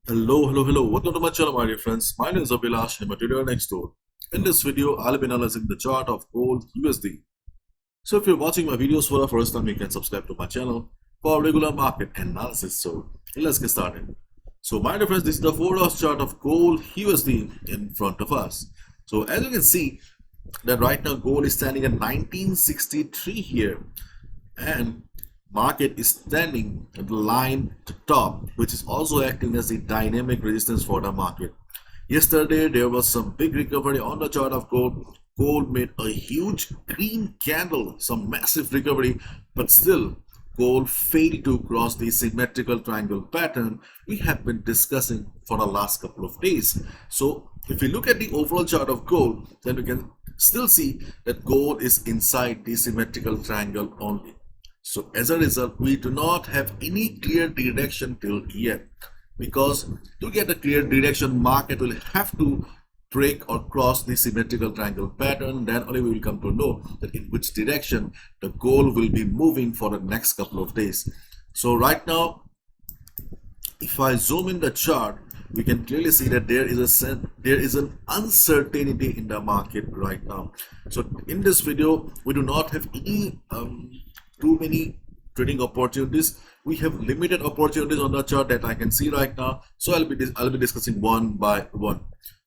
Hello. Welcome to my channel, my dear friends. My name is Abhilash and I'm a trader next door. In this video, I'll be analyzing the chart of gold USD. So if you're watching my videos for the first time, you can subscribe to my channel for regular market analysis. So let's get started. So my dear friends, this is the 4 hours chart of gold USD in front of us. So as you can see that right now gold is standing at 1963 here, and market is standing at the line to top, which is also acting as the dynamic resistance for the market. Yesterday there was some big recovery on the chart of gold. Gold made a huge green candle, some massive recovery, but still gold failed to cross the symmetrical triangle pattern we have been discussing for the last couple of days. So if we look at the overall chart of gold, then we can still see that gold is inside the symmetrical triangle only. So as a result, we do not have any clear direction till yet, because to get a clear direction, market will have to break or cross the symmetrical triangle pattern. Then only we will come to know that in which direction the gold will be moving for the next couple of days. So right now, if I zoom in the chart, we can clearly see that there is an uncertainty in the market right now. So in this video, we do not have any too many trading opportunities. We have limited opportunities on the chart that I can see right now. So I'll be discussing one by one.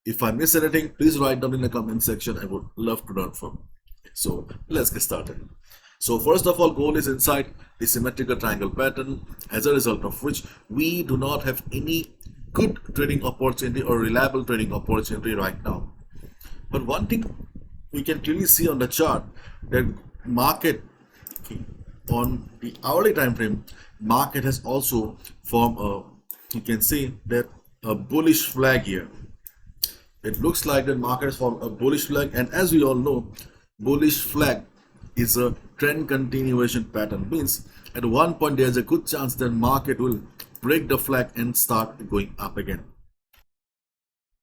If I miss anything, please write down in the comment section. I would love to learn from. So let's get started. So first of all, gold is inside the symmetrical triangle pattern, as a result of which we do not have any good trading opportunity or reliable trading opportunity right now. But one thing we can clearly see on the chart, that market on the hourly time frame, market has also formed you can see that a bullish flag here. It looks like the market has formed a bullish flag, and as we all know, bullish flag is a trend continuation pattern. Means at one point there's a good chance that market will break the flag and start going up again.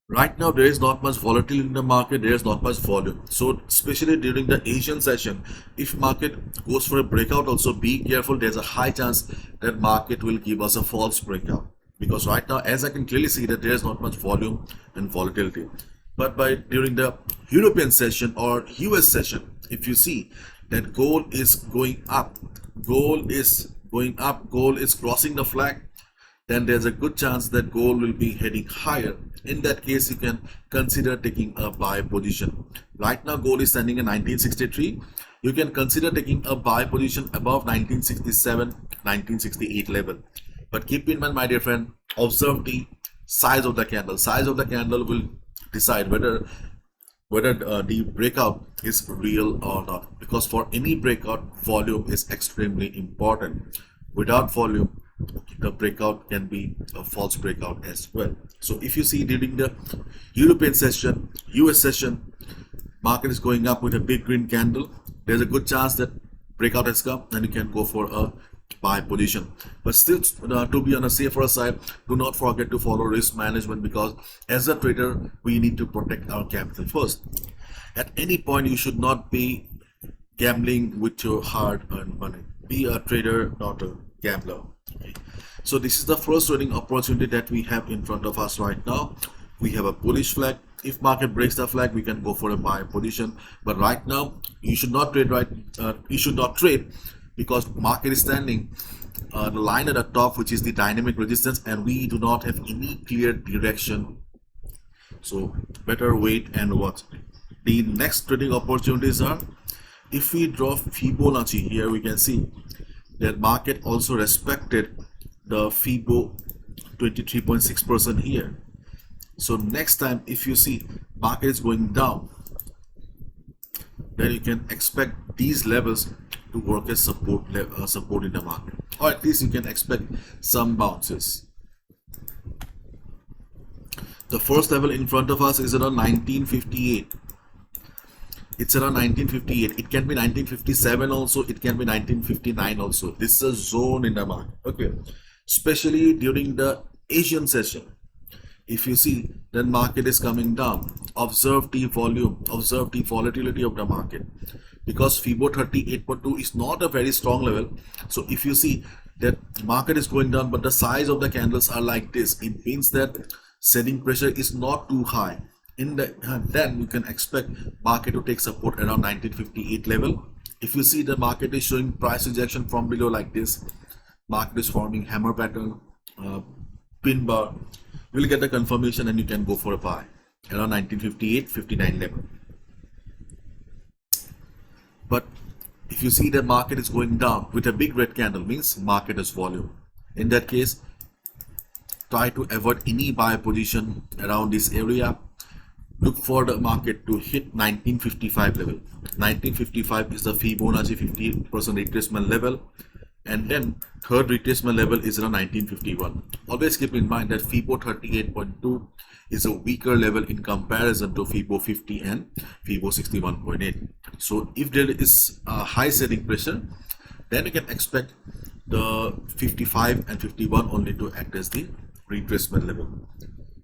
Right now there is not much volatility in the market, there is not much volume. So especially during the Asian session, if market goes for a breakout, also be careful. There's a high chance that market will give us a false breakout, because right now, as I can clearly see, that there is not much volume and volatility. But during the European session or US session, if you see that gold is going up, gold is crossing the flag, then there's a good chance that gold will be heading higher. In that case, you can consider taking a buy position. Right now gold is standing at 1963. You can consider taking a buy position above 1967, 1968 level. But keep in mind, my dear friend, observe the size of the candle. Size of the candle will decide whether the breakout is real or not, because for any breakout, volume is extremely important. Without volume, the breakout can be a false breakout as well. So if you see during the European session, US session, market is going up with a big green candle, there's a good chance that breakout has come and you can go for a buy position. But still, to be on a safer side, do not forget to follow risk management, because as a trader we need to protect our capital first. At any point you should not be gambling with your hard-earned money. Be a trader, not a gambler. Okay. So this is the first trading opportunity that we have in front of us right now. We have a bullish flag. If market breaks the flag, we can go for a buy position. But right now, you should not trade. You should not trade, because market is standing the line at the top, which is the dynamic resistance, and we do not have any clear direction. So better wait and watch. The next trading opportunities are, if we draw Fibonacci here, we can see that market also respected the Fibo 23.6% here. So next time if you see market is going down, then you can expect these levels to work as support in the market, or at least you can expect some bounces. The first level in front of us is around 1958. It's around 1958. It can be 1957 also, it can be 1959 also. This is a zone in the market. Okay, especially during the Asian session, if you see then market is coming down, observe the volume, observe the volatility of the market, because Fibo 38.2 is not a very strong level. So if you see that market is going down, but the size of the candles are like this, it means that selling pressure is not too high. Then you can expect market to take support around 1958 level. If you see the market is showing price rejection from below like this, market is forming hammer pattern, pin bar, you will get the confirmation and you can go for a buy around 1958-59 level. But if you see the market is going down with a big red candle, means market is volume. In that case, try to avoid any buy position around this area. Look for the market to hit 1955 level. 1955 is the Fibonacci 50% retracement level, and then third retracement level is around 1951. Always keep in mind that Fibo 38.2 is a weaker level in comparison to Fibo 50 and Fibo 61.8. So if there is a high selling pressure, then you can expect the 55 and 51 only to act as the retracement level.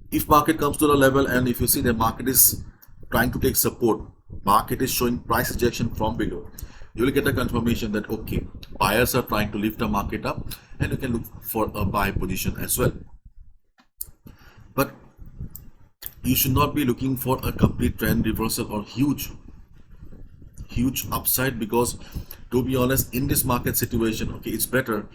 If market comes to the level and if you see the market is trying to take support, market is showing price rejection from below, you will get a confirmation that okay, buyers are trying to lift the market up, and you can look for a buy position as well. But you should not be looking for a complete trend reversal or huge upside, because to be honest, in this market situation, okay, it's better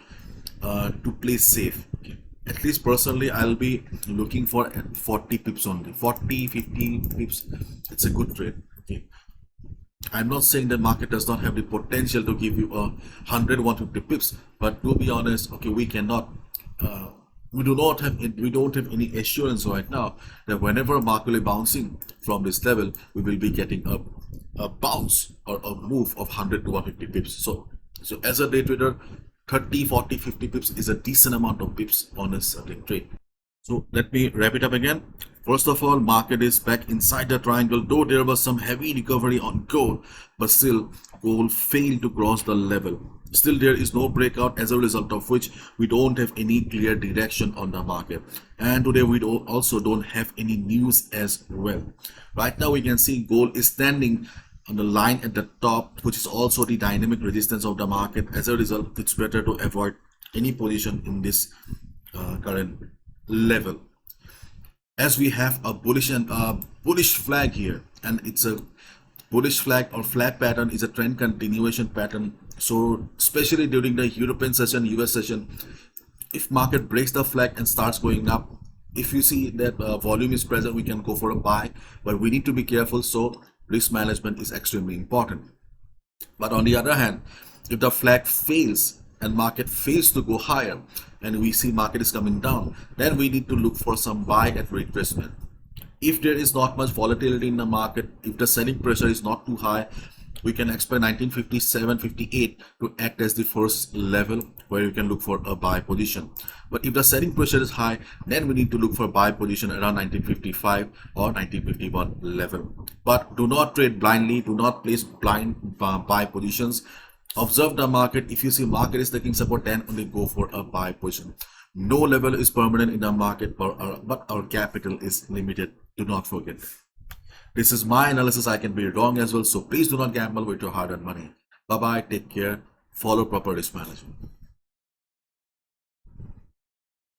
to play safe. Okay. At least personally, I'll be looking for 40 pips only. 40, 50 pips, it's a good trade. Okay. I'm not saying the market does not have the potential to give you 100, 150 pips, but to be honest, okay, we cannot, we don't have any assurance right now that whenever market will be bouncing from this level, we will be getting a bounce or a move of 100 to 150 pips. So as a day trader, 30, 40, 50 pips is a decent amount of pips on a certain trade. So let me wrap it up again. First of all, market is back inside the triangle, though there was some heavy recovery on gold, but still gold failed to cross the level. Still there is no breakout, as a result of which we don't have any clear direction on the market. And today we also don't have any news as well. Right now we can see gold is standing on the line at the top, which is also the dynamic resistance of the market. As a result, it's better to avoid any position in this current level, as we have a bullish flag here, and it's a bullish flag or flag pattern is a trend continuation pattern. So especially during the European session, US session, if market breaks the flag and starts going up, if you see that volume is present, we can go for a buy, but we need to be careful. So risk management is extremely important. But on the other hand, if the flag fails and market fails to go higher and we see market is coming down, then we need to look for some buy at retracement. If there is not much volatility in the market, if the selling pressure is not too high, we can expect 1957-58 to act as the first level where you can look for a buy position. But if the selling pressure is high, then we need to look for buy position around 1955 or 1951 level. But do not trade blindly, do not place blind buy positions. Observe the market. If you see market is taking support, then only go for a buy position. No level is permanent in the market, but our capital is limited. Do not forget. This is my analysis. I can be wrong as well. So please do not gamble with your hard-earned money. Bye-bye. Take care. Follow proper risk management.